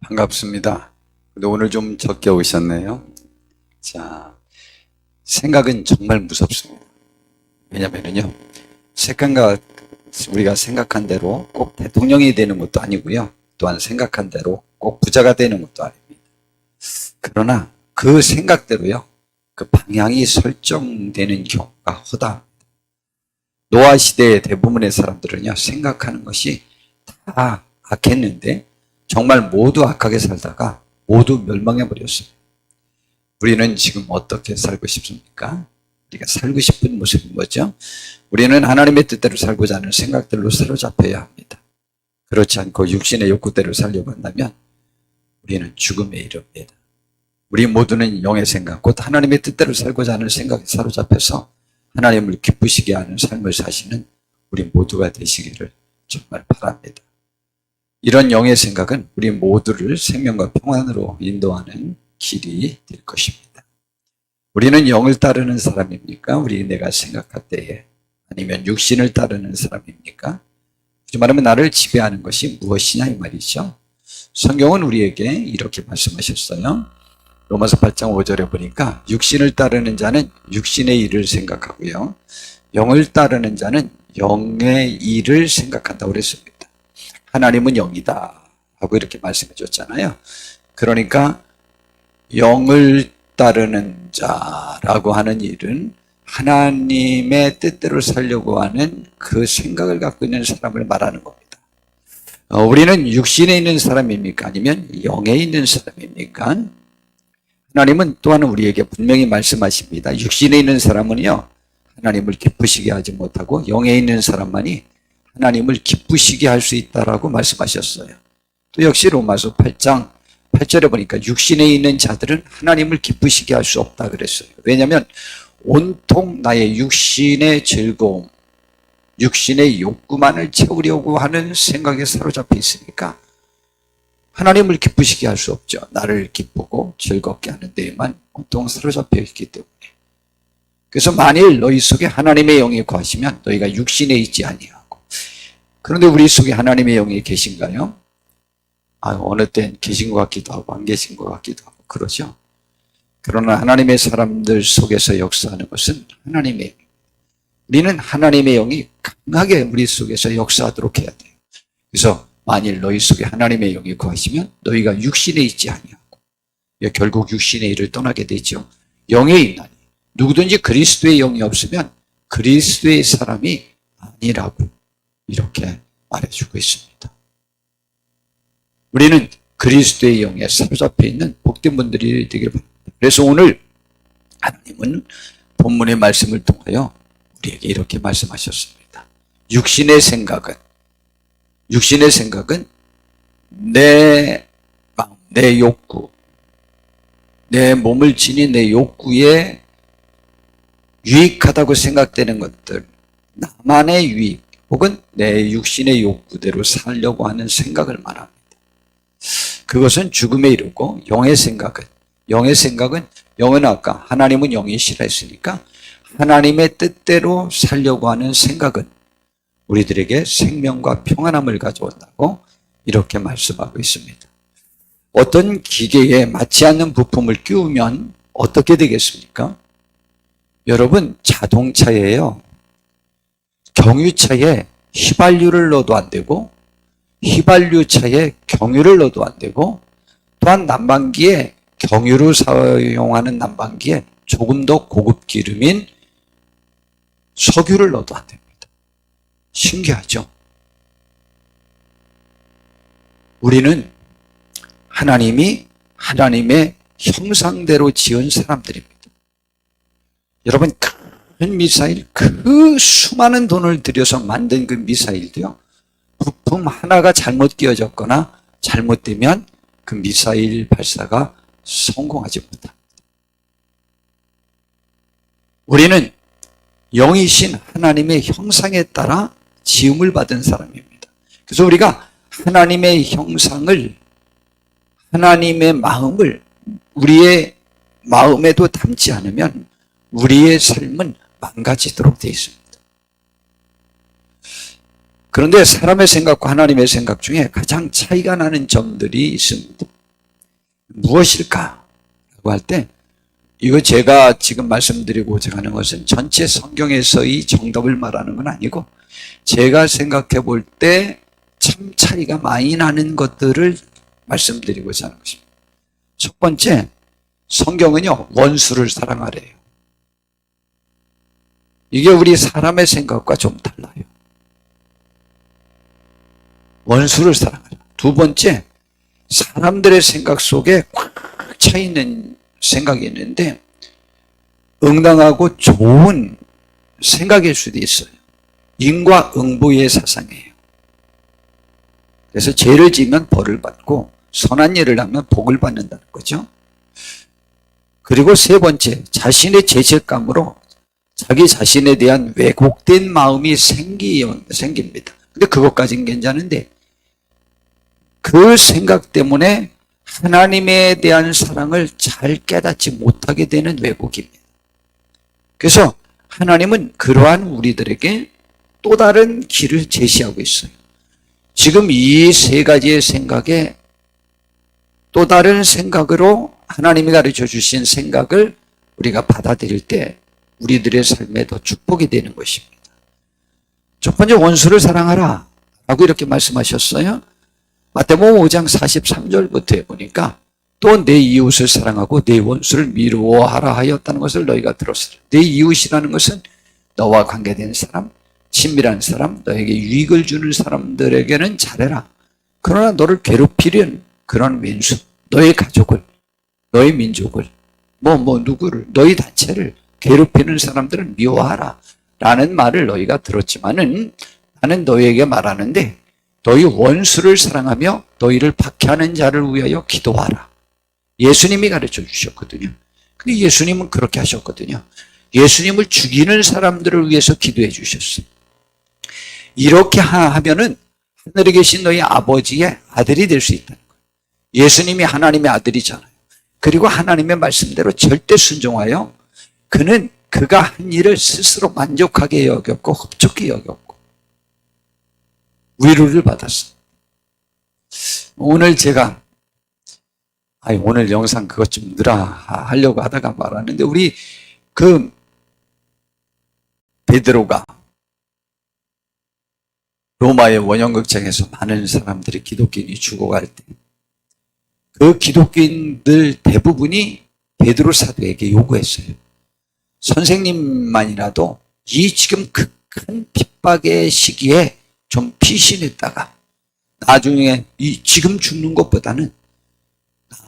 반갑습니다. 근데 오늘 좀 적게 오셨네요. 자, 생각은 정말 무섭습니다. 왜냐면요, 우리가 생각한 대로 꼭 대통령이 되는 것도 아니고요. 또한 생각한 대로 꼭 부자가 되는 것도 아닙니다. 그러나 그 생각대로요, 그 방향이 설정되는 경우가 허다합니다. 노아 시대의 대부분의 사람들은요, 생각하는 것이 다 악했는데 정말 모두 악하게 살다가 모두 멸망해 버렸어요. 우리는 지금 어떻게 살고 싶습니까? 우리가 살고 싶은 모습은 뭐죠? 우리는 하나님의 뜻대로 살고자 하는 생각들로 사로잡혀야 합니다. 그렇지 않고 육신의 욕구대로 살려고 한다면 우리는 죽음에 이릅니다. 우리 모두는 영의 생각, 곧 하나님의 뜻대로 살고자 하는 생각에 사로잡혀서 하나님을 기쁘시게 하는 삶을 사시는 우리 모두가 되시기를 정말 바랍니다. 이런 영의 생각은 우리 모두를 생명과 평안으로 인도하는 길이 될 것입니다. 우리는 영을 따르는 사람입니까? 내가 생각할 때에, 아니면 육신을 따르는 사람입니까? 굳이 말하면 나를 지배하는 것이 무엇이냐 이 말이죠. 성경은 우리에게 이렇게 말씀하셨어요. 로마서 8장 5절에 보니까 육신을 따르는 자는 육신의 일을 생각하고요, 영을 따르는 자는 영의 일을 생각한다고 그랬습니다. 하나님은 영이다 하고 이렇게 말씀해 줬잖아요. 그러니까 영을 따르는 자라고 하는 일은 하나님의 뜻대로 살려고 하는 그 생각을 갖고 있는 사람을 말하는 겁니다. 우리는 육신에 있는 사람입니까? 아니면 영에 있는 사람입니까? 하나님은 또한 우리에게 분명히 말씀하십니다. 육신에 있는 사람은요, 하나님을 기쁘시게 하지 못하고 영에 있는 사람만이 하나님을 기쁘시게 할 수 있다라고 말씀하셨어요. 또 역시 로마서 8장 8절에 보니까 육신에 있는 자들은 하나님을 기쁘시게 할 수 없다 그랬어요. 왜냐하면 온통 나의 육신의 즐거움, 육신의 욕구만을 채우려고 하는 생각에 사로잡혀 있으니까 하나님을 기쁘시게 할 수 없죠. 나를 기쁘고 즐겁게 하는 데에만 온통 사로잡혀 있기 때문에. 그래서 만일 너희 속에 하나님의 영이 거하시면 너희가 육신에 있지 아니하고. 그런데 우리 속에 하나님의 영이 계신가요? 어느 땐 계신 것 같기도 하고 안 계신 것 같기도 하고 그러죠. 그러나 하나님의 사람들 속에서 역사하는 것은 하나님의 영입니다. 우리는 하나님의 영이 강하게 우리 속에서 역사하도록 해야 돼요. 그래서 만일 너희 속에 하나님의 영이 거하시면 너희가 육신에 있지 아니하고, 결국 육신의 일을 떠나게 되죠. 영에 있나니 누구든지 그리스도의 영이 없으면 그리스도의 사람이 아니라고 이렇게 말해주고 있습니다. 우리는 그리스도의 영에 사로잡혀 있는 복된 분들이 되기를 바랍니다. 그래서 오늘 하나님은 본문의 말씀을 통하여 우리에게 이렇게 말씀하셨습니다. 육신의 생각은 내 마음, 내 욕구, 내 몸을 지닌 내 욕구에 유익하다고 생각되는 것들, 나만의 유익 혹은 내 육신의 욕구대로 살려고 하는 생각을 말합니다. 그것은 죽음에 이르고, 영의 생각은 영은 아까 하나님은 영이시라 했으니까 하나님의 뜻대로 살려고 하는 생각은 우리들에게 생명과 평안함을 가져온다고 이렇게 말씀하고 있습니다. 어떤 기계에 맞지 않는 부품을 끼우면 어떻게 되겠습니까? 여러분, 자동차에요, 경유차에 휘발유를 넣어도 안 되고 휘발유차에 경유를 넣어도 안 되고, 또한 난방기에 경유로 사용하는 난방기에 조금 더 고급 기름인 석유를 넣어도 안 됩니다. 신기하죠? 우리는 하나님이 하나님의 형상대로 지은 사람들입니다. 여러분, 큰 미사일, 그 수많은 돈을 들여서 만든 그 미사일도요, 부품 하나가 잘못 끼워졌거나 잘못되면 그 미사일 발사가 성공하지 못합니다. 우리는 영이신 하나님의 형상에 따라 지음을 받은 사람입니다. 그래서 우리가 하나님의 형상을, 하나님의 마음을 우리의 마음에도 담지 않으면 우리의 삶은 망가지도록 되어 있습니다. 그런데 사람의 생각과 하나님의 생각 중에 가장 차이가 나는 점들이 있습니다. 무엇일까? 라고 할 때, 이거 제가 지금 말씀드리고자 하는 것은 전체 성경에서의 정답을 말하는 건 아니고, 제가 생각해 볼 때 참 차이가 많이 나는 것들을 말씀드리고자 하는 것입니다. 첫 번째, 성경은요, 원수를 사랑하래요. 이게 우리 사람의 생각과 좀 달라요. 원수를 사랑하라. 두 번째, 사람들의 생각 속에 꽉 차 있는 생각이 있는데 응당하고 좋은 생각일 수도 있어요. 인과응보의 사상이에요. 그래서 죄를 지으면 벌을 받고 선한 일을 하면 복을 받는다는 거죠. 그리고 세 번째, 자신의 죄책감으로 자기 자신에 대한 왜곡된 마음이 생깁니다. 근데 그것까지는 괜찮은데 그 생각 때문에 하나님에 대한 사랑을 잘 깨닫지 못하게 되는 왜곡입니다. 그래서 하나님은 그러한 우리들에게 또 다른 길을 제시하고 있어요. 지금 이 세 가지의 생각에 또 다른 생각으로 하나님이 가르쳐 주신 생각을 우리가 받아들일 때 우리들의 삶에 더 축복이 되는 것입니다. 첫 번째, 원수를 사랑하라 라고 이렇게 말씀하셨어요. 마태복음 5장 43절부터 보니까 또 내 이웃을 사랑하고 내 원수를 미워하라 하였다는 것을 너희가 들었으라. 내 이웃이라는 것은 너와 관계된 사람, 친밀한 사람, 너에게 유익을 주는 사람들에게는 잘해라. 그러나 너를 괴롭히려는 그런 왼수, 너의 가족을, 너의 민족을, 누구를, 너희 단체를 괴롭히는 사람들은 미워하라 라는 말을 너희가 들었지만은 나는 너희에게 말하는데 너희 원수를 사랑하며 너희를 박해하는 자를 위하여 기도하라. 예수님이 가르쳐 주셨거든요. 근데 예수님은 그렇게 하셨거든요. 예수님을 죽이는 사람들을 위해서 기도해 주셨어요. 이렇게 하면은 하늘에 계신 너희 아버지의 아들이 될 수 있다는 거예요. 예수님이 하나님의 아들이잖아요. 그리고 하나님의 말씀대로 절대 순종하여 그는 그가 한 일을 스스로 만족하게 여겼고 흡족히 여겼고 위로를 받았어요. 오늘 제가 오늘 영상 그것 좀 넣으라 하려고 하다가 말았는데 우리 그 베드로가 로마의 원형극장에서 많은 사람들이 기독교인이 죽어갈 때 그 기독교인들 대부분이 베드로 사도에게 요구했어요. 선생님만이라도 이 지금 극한 핍박의 시기에 좀 피신했다가 나중에 이 지금 죽는 것보다는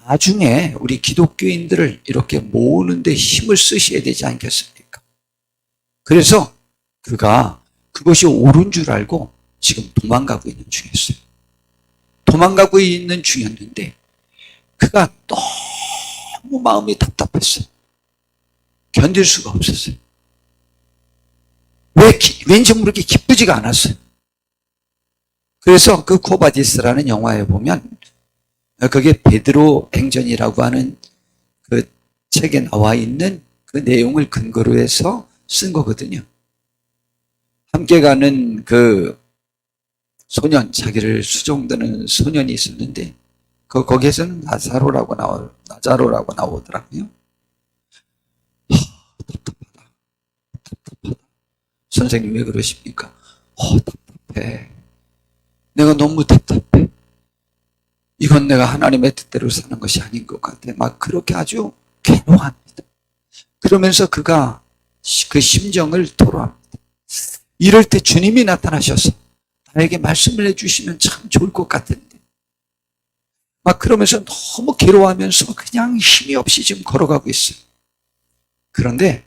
나중에 우리 기독교인들을 이렇게 모으는데 힘을 쓰셔야 되지 않겠습니까? 그래서 그가 그것이 옳은 줄 알고 지금 도망가고 있는 중이었어요. 도망가고 있는 중이었는데 그가 너무 마음이 답답했어요. 견딜 수가 없었어요. 왠지 모르게 기쁘지가 않았어요. 그래서 그 코바디스라는 영화에 보면 그게 베드로 행전이라고 하는 그 책에 나와 있는 그 내용을 근거로 해서 쓴 거거든요. 함께 가는 그 소년, 자기를 수종드는 소년이 있었는데 거기에서는 나자로라고 나오더라고요. 답답하다. 선생님 왜 그러십니까? 답답해. 내가 너무 답답해. 이건 내가 하나님의 뜻대로 사는 것이 아닌 것 같아. 막 그렇게 아주 괴로워합니다. 그러면서 그가 그 심정을 토로합니다. 이럴 때 주님이 나타나셔서 나에게 말씀을 해주시면 참 좋을 것 같은데 막 그러면서 너무 괴로워하면서 그냥 힘이 없이 지금 걸어가고 있어요. 그런데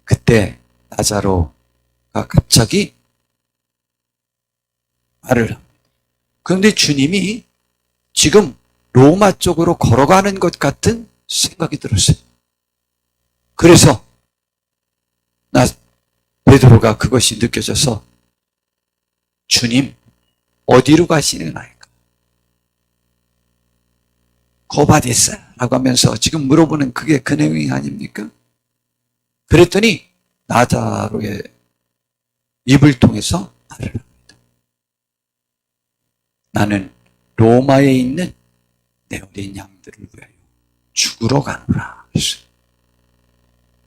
그때 나자로가 갑자기 말을 합니다. 그런데 주님이 지금 로마 쪽으로 걸어가는 것 같은 생각이 들었어요. 그래서 베드로가 그것이 느껴져서 주님 어디로 가시는 아이가? 고바디스라고 하면서 지금 물어보는 그게 그 내용이 아닙니까? 그랬더니 나자로의 입을 통해서 말을 합니다. 나는 로마에 있는 내 어린 양들을 위하여 죽으러 가노라 했어요.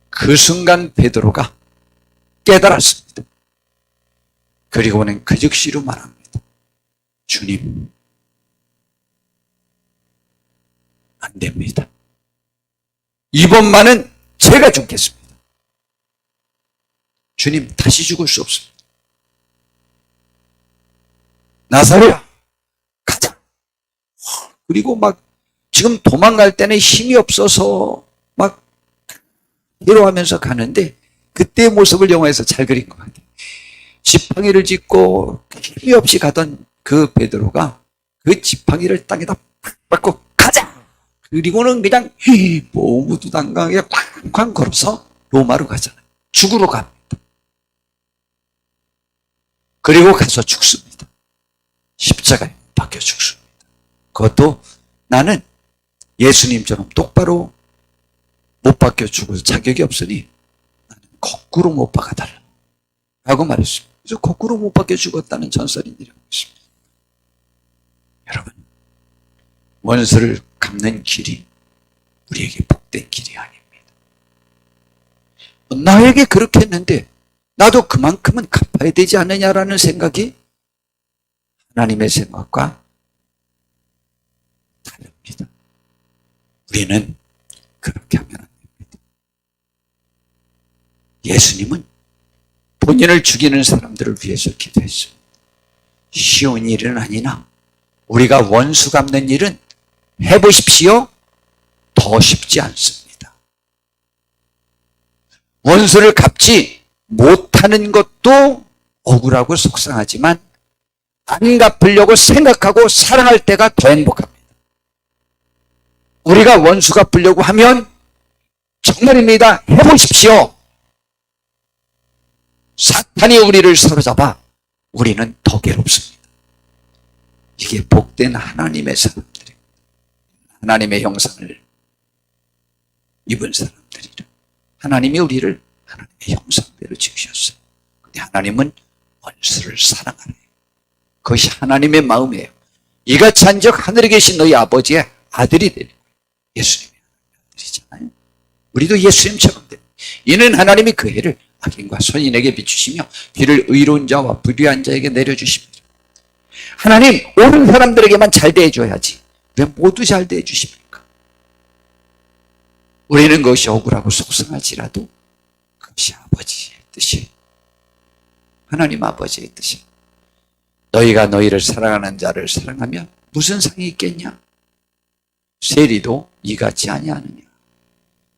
그 순간 베드로가 깨달았습니다. 그리고는 그 즉시로 말합니다. 주님, 안 됩니다. 이번만은 제가 죽겠습니다. 주님, 다시 죽을 수 없습니다. 나사로야, 가자. 그리고 막 지금 도망갈 때는 힘이 없어서 막 괴로워하면서 가는데 그때의 모습을 영화에서 잘 그린 것 같아요. 지팡이를 짚고 힘이 없이 가던 그 베드로가 그 지팡이를 땅에다 팍 밟고 가자! 그리고는 그냥 모무두당강하게 쾅쾅 걸어서 로마로 가잖아요. 죽으러 갑니다. 그리고 가서 죽습니다. 십자가에 박혀 죽습니다. 그것도 나는 예수님처럼 똑바로 못 박혀 죽을 자격이 없으니 나는 거꾸로 못 박아달라 라고 말했습니다. 그래서 거꾸로 못 박혀 죽었다는 전설이 내려오고 있습니다. 여러분, 원수를 갚는 길이 우리에게 복된 길이 아닙니다. 나에게 그렇게 했는데 나도 그만큼은 갚아야 되지 않느냐라는 생각이 하나님의 생각과 다릅니다. 우리는 그렇게 하면 안 됩니다. 예수님은 본인을 죽이는 사람들을 위해서 기도했습니다. 쉬운 일은 아니나 우리가 원수 갚는 일은 해보십시오. 더 쉽지 않습니다. 원수를 갚지 못하는 것도 억울하고 속상하지만 안 갚으려고 생각하고 사랑할 때가 더 행복합니다. 우리가 원수 갚으려고 하면 정말입니다. 해보십시오. 사탄이 우리를 사로잡아 우리는 더 괴롭습니다. 이게 복된 하나님의 사람들입니다. 하나님의 형상을 입은 사람들이라. 하나님이 우리를 하나님의 형상대로 지으셨어요. 근데 하나님은 원수를 사랑하래요. 그것이 하나님의 마음이에요. 이같이 한즉 하늘에 계신 너희 아버지의 아들이 되는 거예요. 예수님의 아들이잖아요. 우리도 예수님처럼 됩니다. 이는 하나님이 그 해를 악인과 선인에게 비추시며 비를 의로운 자와 불의한 자에게 내려주십니다. 하나님, 옳은 사람들에게만 잘 대해줘야지 왜 모두 잘 대해주십니까? 우리는 그것이 억울하고 속상할지라도 그것이 아버지의 뜻이, 하나님 아버지의 뜻이, 너희가 너희를 사랑하는 자를 사랑하면 무슨 상이 있겠냐? 세리도 이같이 아니하느냐?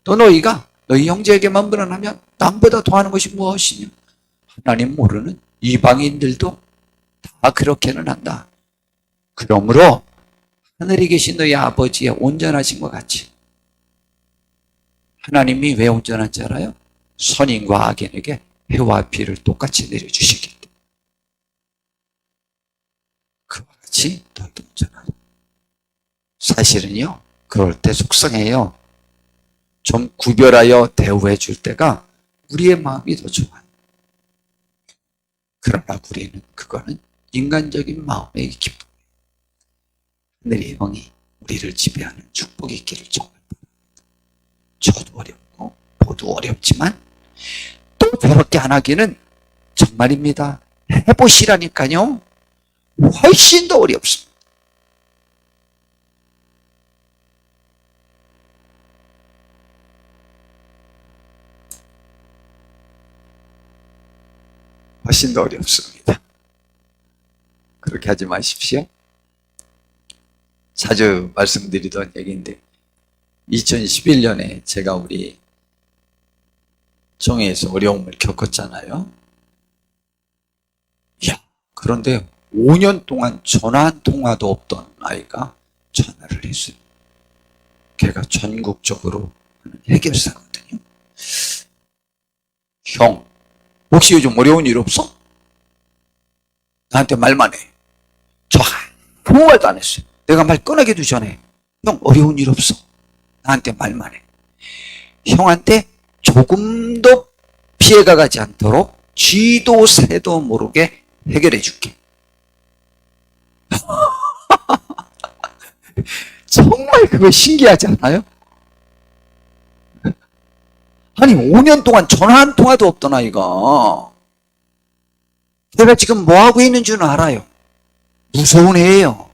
또 너희가 너희 형제에게만 불안하면 남보다 더하는 것이 무엇이냐? 하나님 모르는 이방인들도 다 그렇게는 한다. 그러므로 하늘에 계신 너희 아버지의 온전하신 것 같이 하나님이 왜 온전한지 알아요? 선인과 악인에게 해와 비를 똑같이 내려주시기 때문에 그와 같이 너희도 온전하다. 사실은요, 그럴 때 속상해요. 좀 구별하여 대우해 줄 때가 우리의 마음이 더 좋아요. 그러나 우리는 그거는 인간적인 마음의 기쁨. 하늘의 영이 우리를 지배하는 축복이 있기를 정말 바랍니다. 저도 어렵고 모두 어렵지만 또 저렇게 안 하기는 정말입니다. 해보시라니까요. 훨씬 더 어렵습니다. 훨씬 더 어렵습니다. 그렇게 하지 마십시오. 자주 말씀드리던 얘기인데 2011년에 제가 우리 종회에서 어려움을 겪었잖아요. 이야, 그런데 5년 동안 전화 한 통화도 없던 아이가 전화를 했어요. 걔가 전국적으로 하는 해결사거든요. 형, 혹시 요즘 어려운 일 없어? 나한테 말만 해. 저 아무 말도 안 했어요. 내가 말 꺼내기도 전에 형 어려운 일 없어? 나한테 말만 해. 형한테 조금도 피해가 가지 않도록 쥐도 새도 모르게 해결해 줄게. 정말 그거 신기하지 않아요? 아니 5년 동안 전화 한 통화도 없던 아이가 내가 지금 뭐하고 있는 줄 알아요. 무서운 애예요.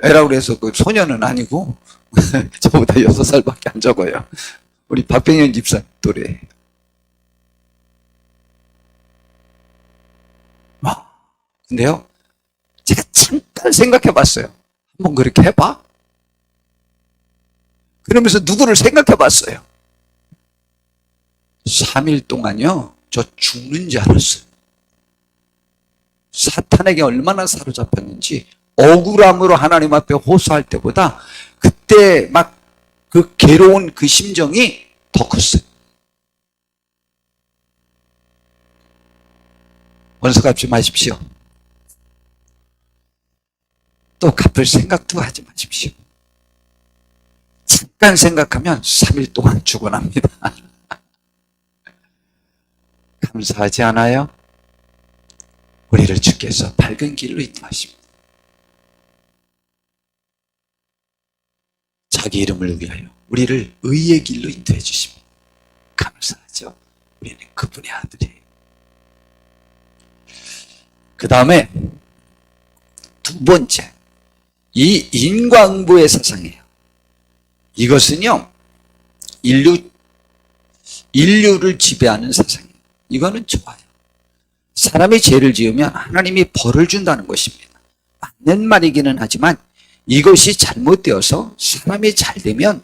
애라고 해서 그 소년은 아니고 저보다 6살밖에 안 적어요. 우리 박병현 집사 또래. 근데요, 제가 잠깐 생각해 봤어요. 한번 그렇게 해봐? 그러면서 누구를 생각해 봤어요. 3일 동안요, 저 죽는 줄 알았어요. 사탄에게 얼마나 사로잡혔는지 억울함으로 하나님 앞에 호소할 때보다 그때 막 그 괴로운 그 심정이 더 컸어요. 원수 갚지 마십시오. 또 갚을 생각도 하지 마십시오. 잠깐 생각하면 3일 동안 죽어납니다. 감사하지 않아요? 우리를 주께서 밝은 길로 인도하십니다. 자기 이름을 위하여 우리를 의의 길로 인도해 주십니다. 감사하죠? 우리는 그분의 아들이에요. 그 다음에 두 번째, 이 인과응보의 사상이에요. 이것은요, 인류를 지배하는 사상이에요. 이거는 좋아요. 사람이 죄를 지으면 하나님이 벌을 준다는 것입니다. 맞는 말이기는 하지만 이것이 잘못되어서 사람이 잘 되면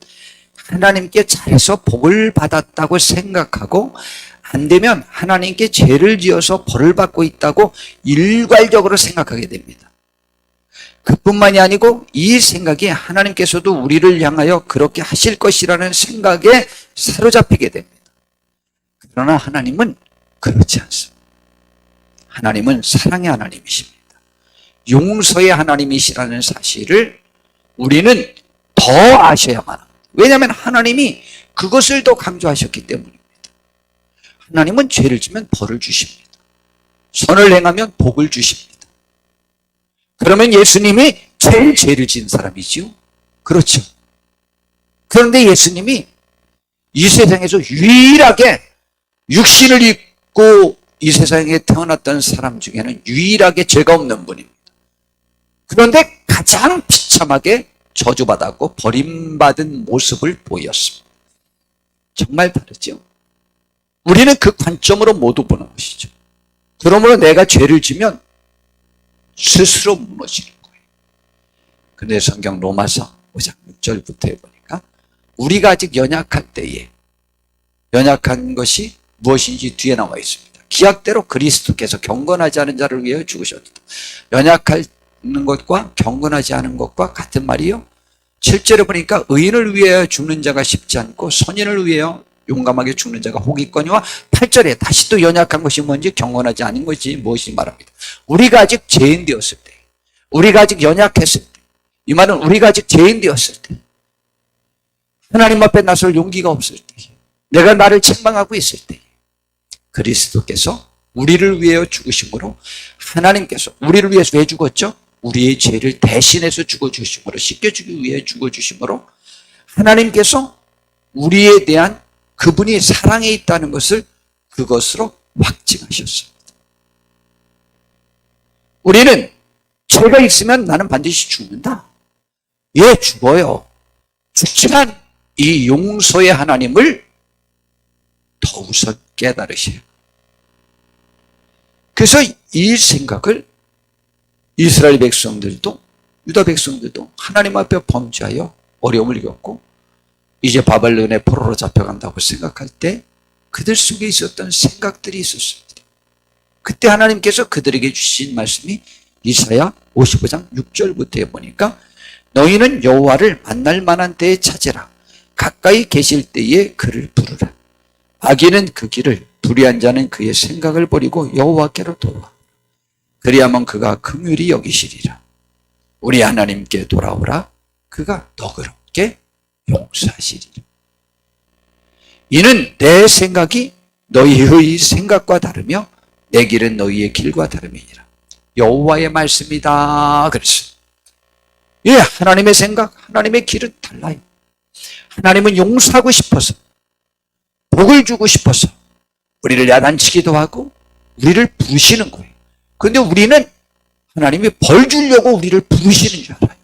하나님께 잘해서 복을 받았다고 생각하고 안 되면 하나님께 죄를 지어서 벌을 받고 있다고 일괄적으로 생각하게 됩니다. 그뿐만이 아니고 이 생각이 하나님께서도 우리를 향하여 그렇게 하실 것이라는 생각에 사로잡히게 됩니다. 그러나 하나님은 그렇지 않습니다. 하나님은 사랑의 하나님이십니다. 용서의 하나님이시라는 사실을 우리는 더 아셔야만 합니다. 왜냐하면 하나님이 그것을 더 강조하셨기 때문입니다. 하나님은 죄를 지면 벌을 주십니다. 선을 행하면 복을 주십니다. 그러면 예수님이 제일 죄를 지은 사람이지요? 그렇죠. 그런데 예수님이 이 세상에서 유일하게 육신을 입고 이 세상에 태어났던 사람 중에는 유일하게 죄가 없는 분입니다. 그런데 가장 비참하게 저주받았고 버림받은 모습을 보였습니다. 정말 다르죠? 우리는 그 관점으로 모두 보는 것이죠. 그러므로 내가 죄를 지면 스스로 무너지는 거예요. 근데 성경 로마서 5장 6절부터 해보니까 우리가 아직 연약할 때에 연약한 것이 무엇인지 뒤에 나와 있습니다. 기약대로 그리스도께서 경건하지 않은 자를 위하여 죽으셨다. 연약한 것과 경건하지 않은 것과 같은 말이요. 7절에 보니까 의인을 위하여 죽는 자가 쉽지 않고 선인을 위하여 용감하게 죽는 자가 혹 있거니와 8절에 다시 또 연약한 것이 뭔지 경건하지 않은 것이 무엇인지 말합니다. 우리가 아직 죄인 되었을 때, 우리가 아직 연약했을 때, 이 말은 우리가 아직 죄인 되었을 때, 하나님 앞에 나설 용기가 없을 때, 내가 나를 책망하고 있을 때, 그리스도께서 우리를 위하여 죽으심으로 하나님께서 우리를 위해서 왜 죽었죠? 우리의 죄를 대신해서 죽어주심으로, 씻겨주기 위해 죽어주심으로 하나님께서 우리에 대한 그분이 사랑에 있다는 것을 그것으로 확증하셨습니다. 우리는 죄가 있으면 나는 반드시 죽는다. 예, 죽어요. 죽지만 이 용서의 하나님을 더 우선 깨달으셔요. 그래서 이 생각을 이스라엘 백성들도 유다 백성들도 하나님 앞에 범죄하여 어려움을 겪고 이제 바벨론의 포로로 잡혀간다고 생각할 때 그들 속에 있었던 생각들이 있었습니다. 그때 하나님께서 그들에게 주신 말씀이 이사야 55장 6절부터 보니까 너희는 여호와를 만날 만한 때에 찾으라. 가까이 계실 때에 그를 부르라. 악인은 그 길을, 불의한 자는 그의 생각을 버리고 여호와께로 돌아와. 그리하면 그가 긍휼히 여기시리라. 우리 하나님께 돌아오라. 그가 너그럽게 용서하시리라. 이는 내 생각이 너희의 생각과 다르며 내 길은 너희의 길과 다름이니라. 여호와의 말씀이다 그랬어요. 예, 하나님의 생각, 하나님의 길은 달라요. 하나님은 용서하고 싶어서, 복을 주고 싶어서 우리를 야단치기도 하고 우리를 부르시는 거예요. 그런데 우리는 하나님이 벌 주려고 우리를 부르시는 줄 알아요.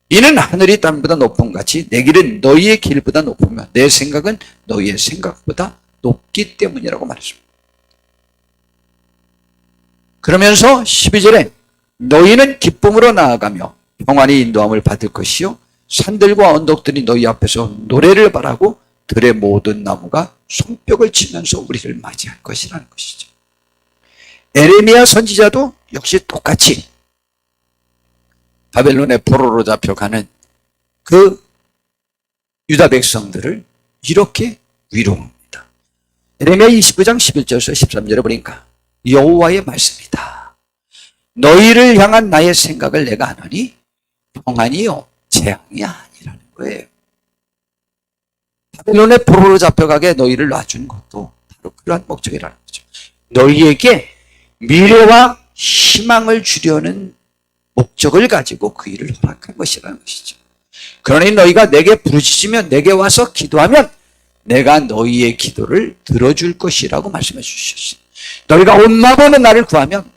이는 하늘이 땅보다 높은 같이 내 길은 너희의 길보다 높으며 내 생각은 너희의 생각보다 높기 때문이라고 말했습니다. 그러면서 12절에 너희는 기쁨으로 나아가며 평안히 인도함을 받을 것이요 산들과 언덕들이 너희 앞에서 노래를 바라고 들의 모든 나무가 손뼉을 치면서 우리를 맞이할 것이라는 것이죠. 에레미야 선지자도 역시 똑같이 바벨론의 포로로 잡혀가는 그 유다 백성들을 이렇게 위로합니다. 에레미야 29장 11절에서 13절에 보니까 여호와의 말씀이다. 너희를 향한 나의 생각을 내가 아노니 평안이요 재앙이 아니라는 거예요. 바벨론의 포로로 잡혀가게 너희를 놔준 것도 바로 그러한 목적이라는 거죠. 너희에게 미래와 희망을 주려는 목적을 가지고 그 일을 허락한 것이라는 것이죠. 그러니 너희가 내게 부르짖으면 내게 와서 기도하면 내가 너희의 기도를 들어줄 것이라고 말씀해 주셨어요. 너희가 온 마음으로 나를 구하면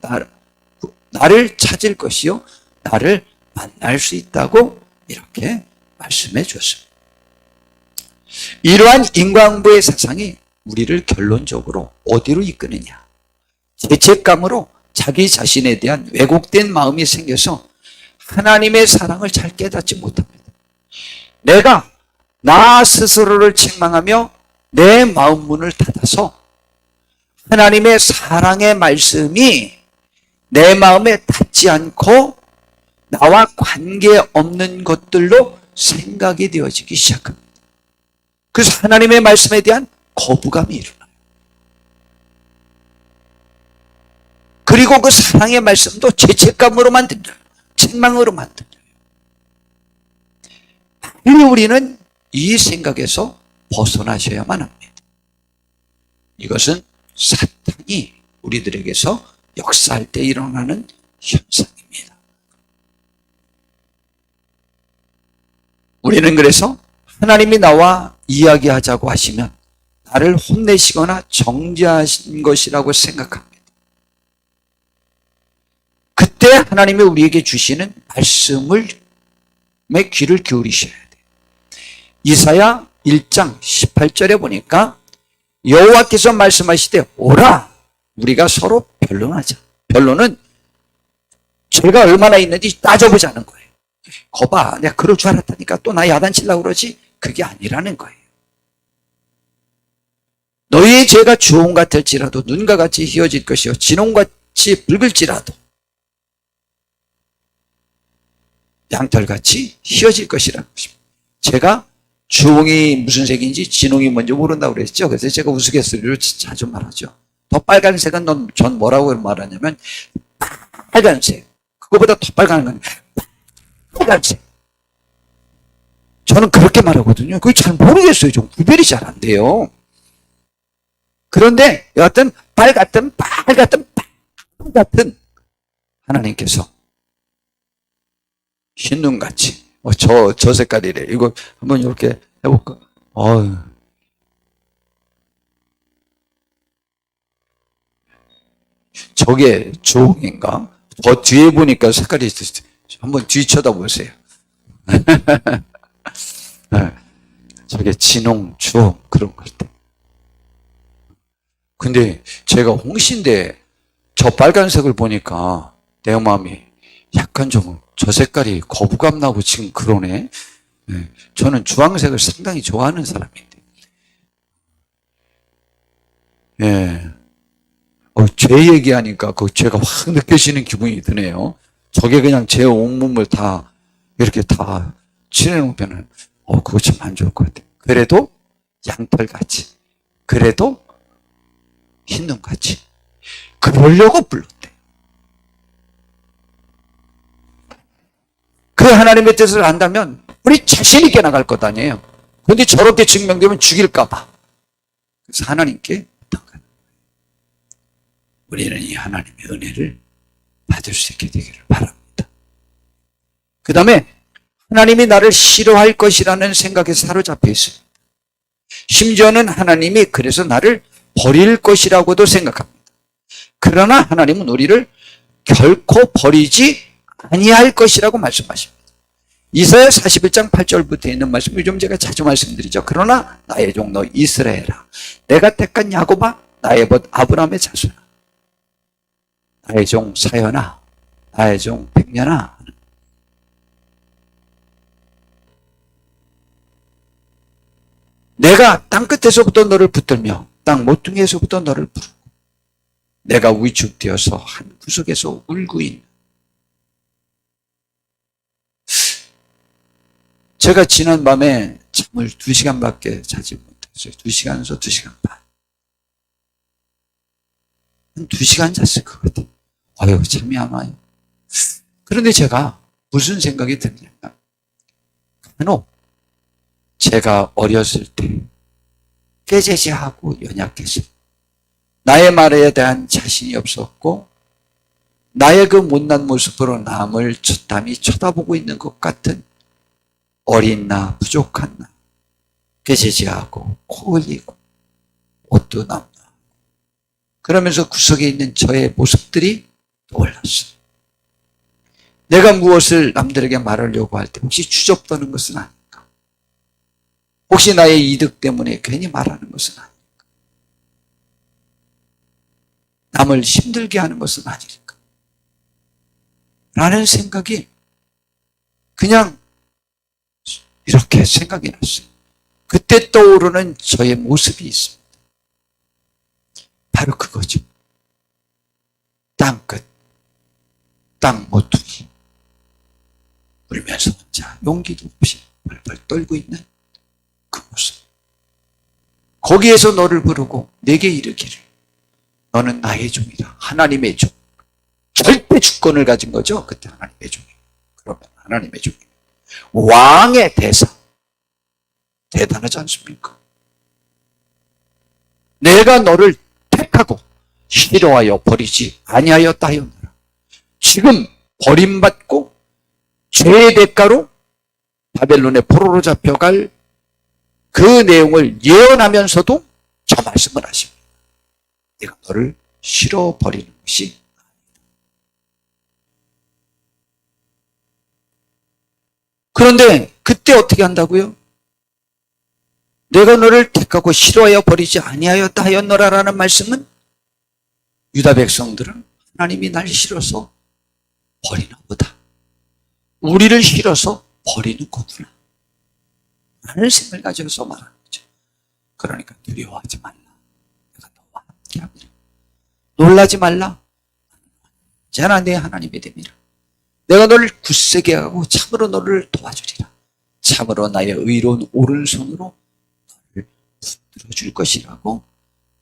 나를 찾을 것이요 나를 만날 수 있다고 이렇게 말씀해 주었습니다. 이러한 인과응보의 사상이 우리를 결론적으로 어디로 이끄느냐? 죄책감으로 자기 자신에 대한 왜곡된 마음이 생겨서 하나님의 사랑을 잘 깨닫지 못합니다. 내가 나 스스로를 책망하며 내 마음 문을 닫아서 하나님의 사랑의 말씀이 내 마음에 닿지 않고 나와 관계없는 것들로 생각이 되어지기 시작합니다. 그래서 하나님의 말씀에 대한 거부감이 일어나요. 그리고 그 사랑의 말씀도 죄책감으로 만든다. 책망으로 만든다. 빨리 우리는 이 생각에서 벗어나셔야만 합니다. 이것은 사탄이 우리들에게서 역사할 때 일어나는 현상입니다. 우리는 그래서 하나님이 나와 이야기하자고 하시면 나를 혼내시거나 정죄하신 것이라고 생각합니다. 그때 하나님이 우리에게 주시는 말씀에 귀를 기울이셔야 돼요. 이사야 1장 18절에 보니까 여호와께서 말씀하시되 오라 우리가 서로 변론하자. 변론은 죄가 얼마나 있는지 따져보자는 거예요. 거봐 내가 그럴 줄 알았다니까 또 나 야단치려고 그러지? 그게 아니라는 거예요. 너희의 죄가 주홍 같을지라도 눈과 같이 희어질 것이요 진홍같이 붉을지라도 양털같이 희어질 것이라는 것입니다. 제가 주홍이 무슨 색인지 진홍이 뭔지 모른다고 그랬죠. 그래서 제가 우스갯소리로 자주 말하죠. 더 빨간색은 전 뭐라고 말하냐면 빨간색. 그거보다 더 빨간 건 빨간색. 저는 그렇게 말하거든요. 그게 잘 모르겠어요. 좀 구별이 잘 안 돼요. 그런데 여하튼 빨갛든 하나님께서 흰눈같이 저 색깔이래. 이거 한번 이렇게 해볼까? 저게 주홍인가? 더 뒤에 보니까 색깔이 있으시죠. 한번 뒤 쳐다보세요. 저게 진홍, 주홍 그런 걸 때. 근데 제가 홍시인데 저 빨간색을 보니까 내 마음이 약간 좀 저 색깔이 거부감 나고 지금 그러네. 저는 주황색을 상당히 좋아하는 사람인데. 죄 얘기하니까 그 죄가 확 느껴지는 기분이 드네요. 저게 그냥 제 온몸을 다 이렇게 다 칠해놓으면 그거 참 안 좋을 것 같아요. 그래도 양털같이, 그래도 흰눈같이 그러려고 불렀대. 그 하나님의 뜻을 안다면 우리 자신 있게 나갈 것 아니에요. 그런데 저렇게 증명되면 죽일까 봐. 그래서 하나님께 부탁하는 거예요. 우리는 이 하나님의 은혜를 받을 수 있게 되기를 바랍니다. 그 다음에 하나님이 나를 싫어할 것이라는 생각에 사로잡혀 있습니다. 심지어는 하나님이 그래서 나를 버릴 것이라고도 생각합니다. 그러나 하나님은 우리를 결코 버리지 아니할 것이라고 말씀하십니다. 이사야 41장 8절부터 있는 말씀을 좀 제가 자주 말씀드리죠. 그러나 나의 종 너 이스라엘아, 내가 택한 야곱아, 나의 벗 아브라함의 자손아, 나의 종 사연아, 나의 종 백년아, 내가 땅끝에서부터 너를 붙들며 땅 모퉁이에서부터 너를 부르고 내가 위축되어서 한 구석에서 울고 있는, 제가 지난 밤에 잠을 2시간밖에 자지 못했어요. 2시간에서 2시간 반. 한 2시간 잤을 것 같아요. 아유, 잠이 안 와요. 그런데 제가 무슨 생각이 드냐면, 간혹 제가 어렸을 때 깨재재하고 연약해서 나의 말에 대한 자신이 없었고 나의 그 못난 모습으로 남을 남이 쳐다보고 있는 것 같은 어린 나, 부족한 나, 깨재재하고 코 흘리고 옷도 남나, 그러면서 구석에 있는 저의 모습들이 떠올랐어요. 내가 무엇을 남들에게 말하려고 할 때 혹시 주접떠는 것은 아닐까? 혹시 나의 이득 때문에 괜히 말하는 것은 아닐까? 남을 힘들게 하는 것은 아닐까? 라는 생각이 그냥 이렇게 생각이 났어요. 그때 떠오르는 저의 모습이 있습니다. 바로 그거죠. 땅끝, 땅 모퉁이, 울면서 혼자 용기도 없이 벌벌 떨고 있는 그 모습. 거기에서 너를 부르고 내게 이르기를 너는 나의 종이다. 하나님의 종. 절대 주권을 가진 거죠. 그때 하나님의 종이. 그러면 하나님의 종이. 왕의 대사. 대단하지 않습니까? 내가 너를 택하고 싫어하여 버리지 아니하였다 하였노라. 지금 버림받고 죄의 대가로 바벨론의 포로로 잡혀갈 그 내용을 예언하면서도 저 말씀을 하십니다. 내가 너를 싫어버리는 것이 아니다. 그런데 그때 어떻게 한다고요? 내가 너를 택하고 싫어하여 버리지 아니하였다 하였노라라는 말씀은 유다 백성들은 하나님이 날 싫어서 버리나 보다. 우리를 싫어서 버리는 거구나. 라는 생각을 가져서 말하는 거죠. 그러니까 두려워하지 말라. 내가 너와 함께함이라. 놀라지 말라. 언제나 내 하나님이 됨이라. 내가 너를 굳세게 하고 참으로 너를 도와주리라. 참으로 나의 의로운 오른손으로 너를 붙들어 줄 것이라고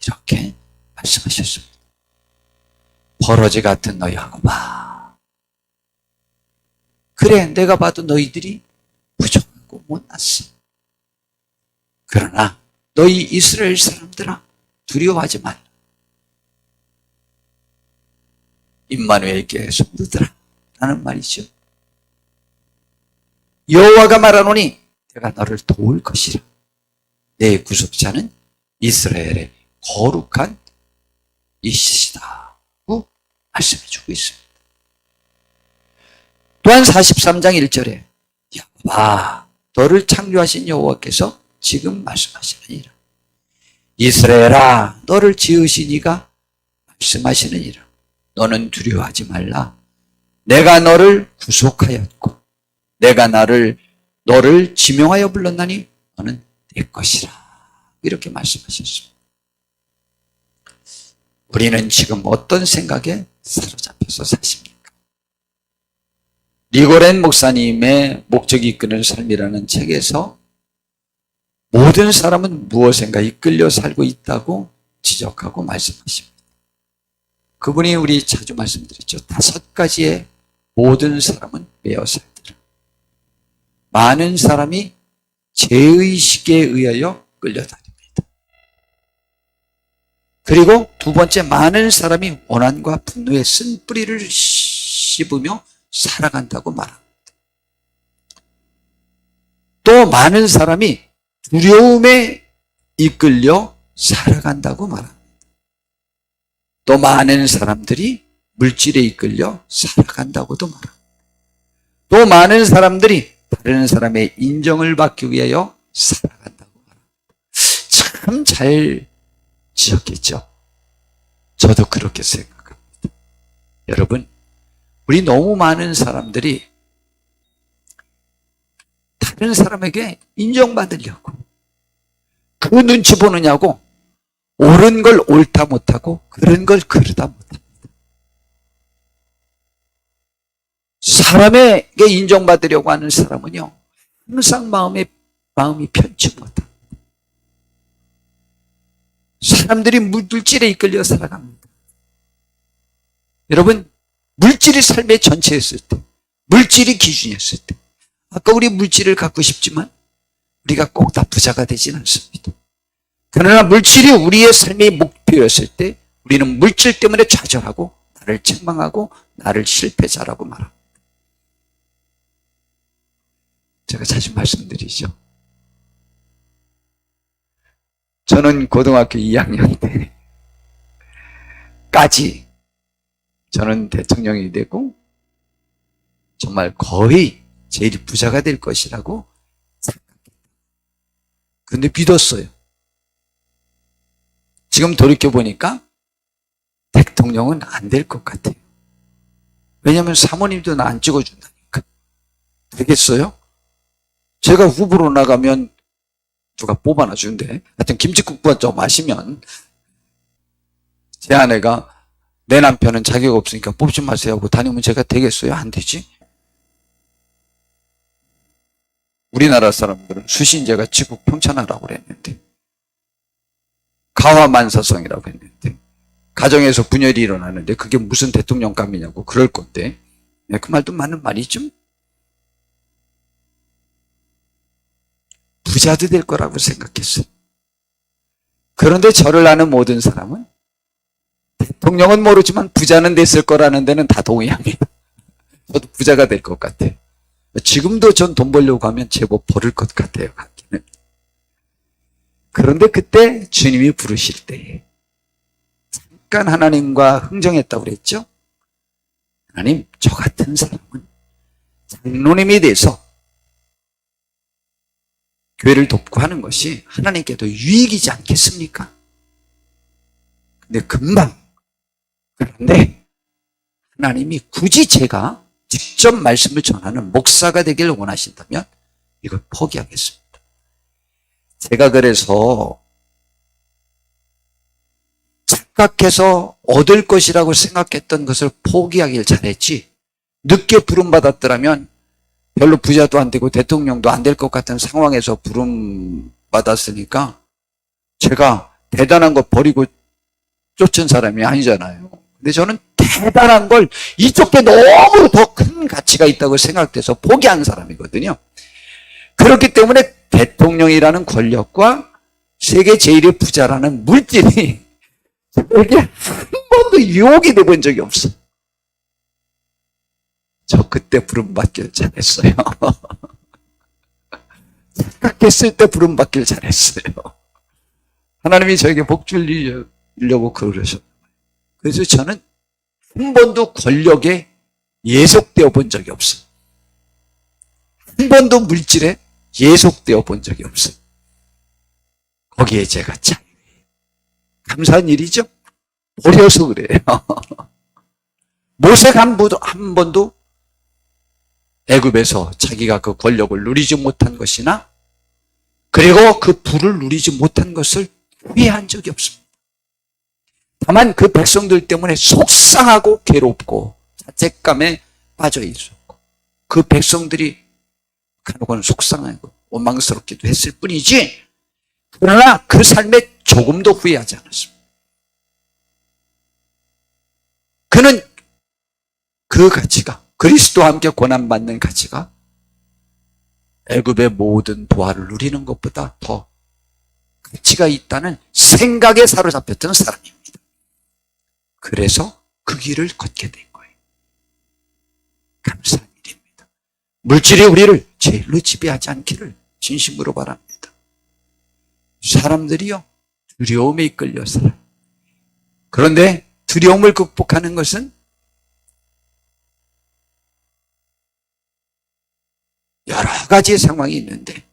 이렇게 말씀하셨습니다. 버러지 같은 너희 야곱아. 그래, 내가 봐도 너희들이 부족하고 못났어. 그러나 너희 이스라엘 사람들아, 두려워하지 말라. 임마누엘께 성도들아 라는 말이죠. 여호와가 말하노니 내가 너를 도울 것이라. 내 구속자는 이스라엘의 거룩한 이시다고 말씀해주고 있습니다. 또한 43장 1절에 야곱아, 너를 창조하신 여호와께서 지금 말씀하시느니라. 이스라엘아, 너를 지으신 이가 말씀하시느니라. 너는 두려워하지 말라. 내가 너를 구속하였고 내가 너를 지명하여 불렀나니 너는 내 것이라. 이렇게 말씀하셨습니다. 우리는 지금 어떤 생각에 사로잡혀서 사십니까? 리고렌 목사님의 목적이 이끄는 삶이라는 책에서 모든 사람은 무엇인가 이끌려 살고 있다고 지적하고 말씀하십니다. 그분이 우리 자주 말씀드렸죠. 5가지의 모든 사람은 매어 살더라. 많은 사람이 죄의식에 의하여 끌려다닙니다. 그리고 두 번째, 많은 사람이 원한과 분노의 쓴 뿌리를 씹으며 살아간다고 말합니다. 또 많은 사람이 두려움에 이끌려 살아간다고 말합니다. 또 많은 사람들이 물질에 이끌려 살아간다고도 말합니다. 또 많은 사람들이 다른 사람의 인정을 받기 위하여 살아간다고 말합니다. 참 잘 지었겠죠? 저도 그렇게 생각합니다. 여러분, 우리 너무 많은 사람들이 다른 사람에게 인정받으려고 그 눈치 보느냐고 옳은 걸 옳다 못하고 그런 걸 그르다 못합니다. 사람에게 인정받으려고 하는 사람은요, 항상 마음이 편치 못합니다. 사람들이 물질에 이끌려 살아갑니다. 여러분, 물질이 삶의 전체였을 때, 물질이 기준이었을 때, 아까 우리 물질을 갖고 싶지만 우리가 꼭 다 부자가 되지는 않습니다. 그러나 물질이 우리의 삶의 목표였을 때 우리는 물질 때문에 좌절하고 나를 책망하고 나를 실패자라고 말합니다. 제가 자주 말씀드리죠. 저는 고등학교 2학년 때까지 저는 대통령이 되고 정말 거의 제일 부자가 될 것이라고 생각했다. 근데 믿었어요. 지금 돌이켜보니까 대통령은 안 될 것 같아요. 왜냐하면 사모님도 나 안 찍어준다니까. 되겠어요? 제가 후보로 나가면 누가 뽑아놔 준대. 하여튼 김치국밥 좀 마시면 제 아내가 내 남편은 자격 없으니까 뽑지 마세요 하고 다니면 제가 되겠어요? 안 되지? 우리나라 사람들은 수신제가 지국 평천하라고 그랬는데, 가화만사성이라고 했는데, 가정에서 분열이 일어나는데 그게 무슨 대통령감이냐고 그럴 건데, 그 말도 맞는 말이죠. 부자도 될 거라고 생각했어요. 그런데 저를 아는 모든 사람은 대통령은 모르지만 부자는 됐을 거라는 데는 다 동의합니다. 저도 부자가 될 것 같아요. 지금도 전 돈 벌려고 하면 제법 벌을 것 같아요. 갖기는. 그런데 그때 주님이 부르실 때 잠깐 하나님과 흥정했다고 그랬죠. 하나님, 저 같은 사람은 장로님이 돼서 교회를 돕고 하는 것이 하나님께도 유익이지 않겠습니까? 근데 금방, 그런데 하나님이 굳이 제가 직접 말씀을 전하는 목사가 되기를 원하신다면 이걸 포기하겠습니다. 제가 그래서 착각해서 얻을 것이라고 생각했던 것을 포기하길 잘했지, 늦게 부름받았더라면 별로 부자도 안 되고 대통령도 안 될 것 같은 상황에서 부름받았으니까 제가 대단한 거 버리고 쫓은 사람이 아니잖아요. 근데 저는 대단한 걸 이쪽에 너무 더 큰 가치가 있다고 생각돼서 포기한 사람이거든요. 그렇기 때문에 대통령이라는 권력과 세계 제일의 부자라는 물질이 저에게 한 번도 유혹이 돼본 적이 없어요. 저 그때 부름받길 잘했어요. 착각했을 때 부름받길 잘했어요. 하나님이 저에게 복 주려고 그러셨어요. 그래서 저는 한 번도 권력에 예속되어 본 적이 없어요. 한 번도 물질에 예속되어 본 적이 없어요. 거기에 제가 참 감사한 일이죠. 버려서 그래요. 모세가 한 번도 애굽에서 자기가 그 권력을 누리지 못한 것이나 그리고 그 부를 누리지 못한 것을 후회한 적이 없습니다. 다만 그 백성들 때문에 속상하고 괴롭고 자책감에 빠져 있었고 그 백성들이 간혹은 속상하고 원망스럽기도 했을 뿐이지, 그러나 그 삶에 조금도 후회하지 않았습니다. 그는 그 가치가, 그리스도와 함께 고난받는 가치가 애굽의 모든 부활을 누리는 것보다 더 가치가 있다는 생각에 사로잡혔던 사람입니다. 그래서 그 길을 걷게 된 거예요. 감사한 일입니다. 물질이 우리를 제일로 지배하지 않기를 진심으로 바랍니다. 사람들이요, 두려움에 이끌려 살아요. 그런데 두려움을 극복하는 것은 여러 가지 상황이 있는데,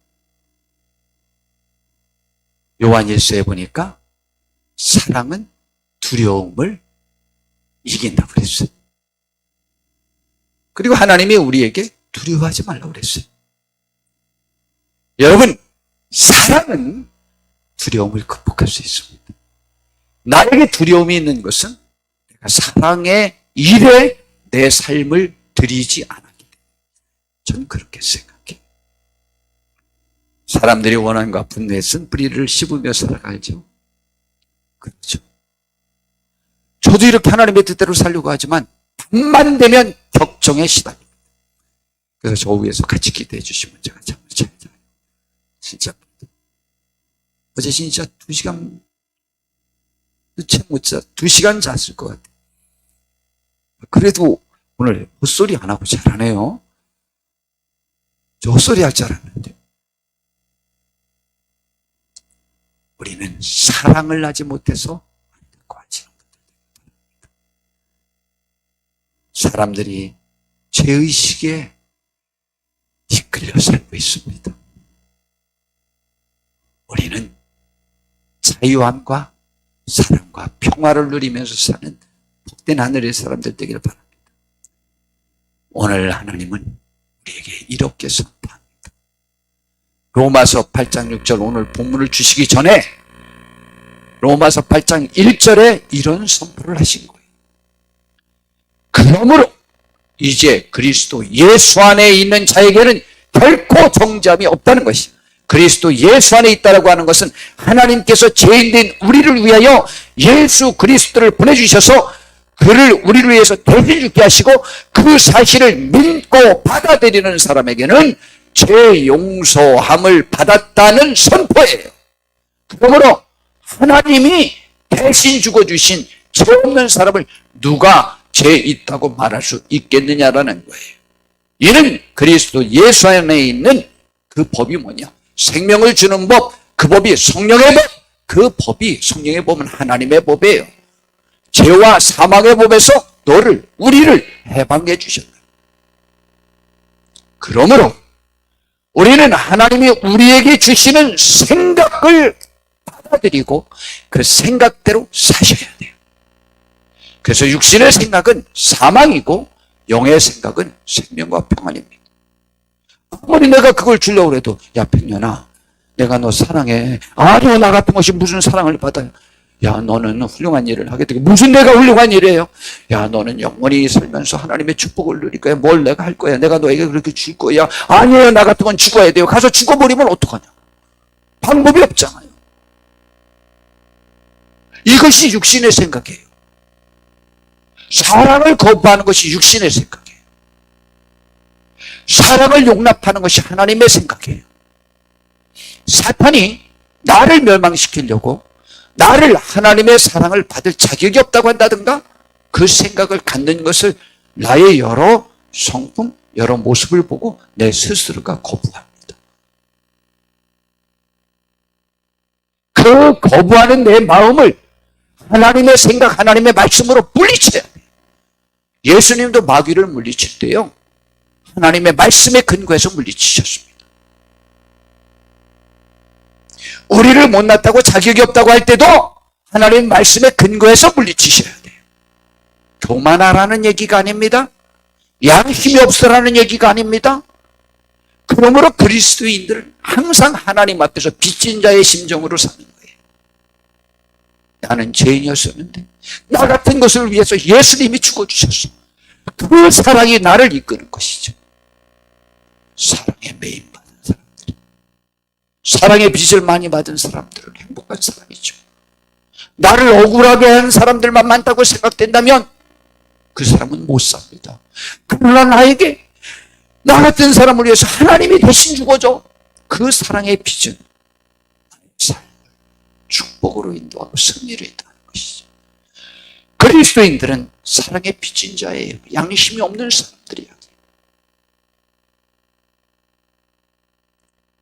요한일서에 보니까 사랑은 두려움을 이긴다고 그랬어요. 그리고 하나님이 우리에게 두려워하지 말라고 그랬어요. 여러분, 사랑은 두려움을 극복할 수 있습니다. 나에게 두려움이 있는 것은 내가 사랑의 일에 내 삶을 들이지 않았기 때문에 저는 그렇게 생각해요. 사람들이 원한과 분노에 쓴 뿌리를 씹으며 살아가죠. 그렇죠. 저도 이렇게 하나님의 뜻대로 살려고 하지만 밤만 되면 격정에 시달립니다. 그래서 저 위에서 같이 기도해 주시면 제가 잠을 잘 자요. 진짜. 어제 진짜 2시간 채 못 자, 2시간 잤을 것 같아요. 그래도 오늘 헛소리 안 하고 잘하네요. 저 헛소리 할 줄 알았는데. 우리는 사랑을 하지 못해서 안 되고 하지는 못합니다. 사람들이 죄의식에 이끌려 살고 있습니다. 우리는 자유함과 사랑과 평화를 누리면서 사는 복된 하늘의 사람들 되기를 바랍니다. 오늘 하나님은 우리에게 이렇게 선포합니다. 로마서 8장 6절 오늘 본문을 주시기 전에 로마서 8장 1절에 이런 선포를 하신 거예요. 그러므로 이제 그리스도 예수 안에 있는 자에게는 결코 정죄함이 없다는 것이요. 그리스도 예수 안에 있다라고 하는 것은 하나님께서 죄인된 우리를 위하여 예수 그리스도를 보내주셔서 그를 우리를 위해서 대신 죽게 하시고 그 사실을 믿고 받아들이는 사람에게는 죄 용서함을 받았다는 선포예요. 그러므로 하나님이 대신 죽어주신 죄 없는 사람을 누가 죄 있다고 말할 수 있겠느냐라는 거예요. 이는 그리스도 예수 안에 있는 그 법이 뭐냐? 생명을 주는 법, 그 법이 성령의 법, 그 법이 성령의 법은 하나님의 법이에요. 죄와 사망의 법에서 우리를 해방해 주셨다. 그러므로 우리는 하나님이 우리에게 주시는 생각을 받아들이고 그 생각대로 사셔야 돼요. 그래서 육신의 생각은 사망이고 영의 생각은 생명과 평안입니다. 아무리 내가 그걸 주려고 해도 야 백년아 내가 너 사랑해. 아니요 나 같은 것이 무슨 사랑을 받아요. 야 너는 훌륭한 일을 하게 되고 무슨 내가 훌륭한 일이에요. 야 너는 영원히 살면서 하나님의 축복을 누릴 거야. 뭘 내가 할 거야. 내가 너에게 그렇게 줄 거야. 아니에요 나 같은 건 죽어야 돼요. 가서 죽어버리면 어떡하냐. 방법이 없잖아요. 이것이 육신의 생각이에요. 사랑을 거부하는 것이 육신의 생각이에요. 사랑을 용납하는 것이 하나님의 생각이에요. 사탄이 나를 멸망시키려고 나를 하나님의 사랑을 받을 자격이 없다고 한다든가 그 생각을 갖는 것을 나의 여러 성품, 여러 모습을 보고 내 스스로가 거부합니다. 그 거부하는 내 마음을 하나님의 생각, 하나님의 말씀으로 물리쳐야 돼요. 예수님도 마귀를 물리칠 때요. 하나님의 말씀에 근거해서 물리치셨습니다. 우리를 못났다고 자격이 없다고 할 때도 하나님의 말씀에 근거해서 물리치셔야 돼요. 교만하라는 얘기가 아닙니다. 양심이 없으라는 얘기가 아닙니다. 그러므로 그리스도인들은 항상 하나님 앞에서 빚진 자의 심정으로 사는 거예요. 나는 죄인이었었는데 나 같은 것을 위해서 예수님이 죽어주셨어. 그 사랑이 나를 이끄는 것이죠. 사랑에 매인받은 사람들, 사랑의 빚을 많이 받은 사람들은 행복한 사람이죠. 나를 억울하게 한 사람들만 많다고 생각된다면 그 사람은 못 삽니다. 그러나 나에게 나 같은 사람을 위해서 하나님이 대신 죽어줘. 그 사랑의 빚은 나의 삶을 축복으로 인도하고 승리를 인도하는 것이죠. 그리스도인들은 사랑의 빚진 자예요. 양심이 없는 사람들이야.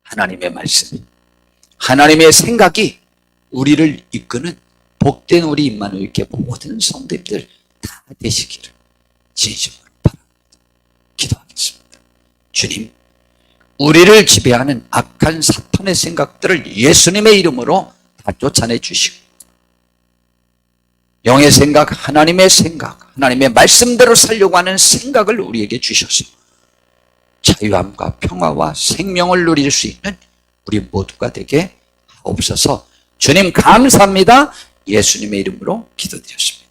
하나님의 말씀, 하나님의 생각이 우리를 이끄는 복된 우리 임마누엘께 모든 성도님들 다 되시기를 진심으로 바랍니다. 기도하겠습니다. 주님, 우리를 지배하는 악한 사탄의 생각들을 예수님의 이름으로 다 쫓아내 주시고, 영의 생각, 하나님의 말씀대로 살려고 하는 생각을 우리에게 주셔서 자유함과 평화와 생명을 누릴 수 있는 우리 모두가 되게 하옵소서. 주님 감사합니다. 예수님의 이름으로 기도드렸습니다.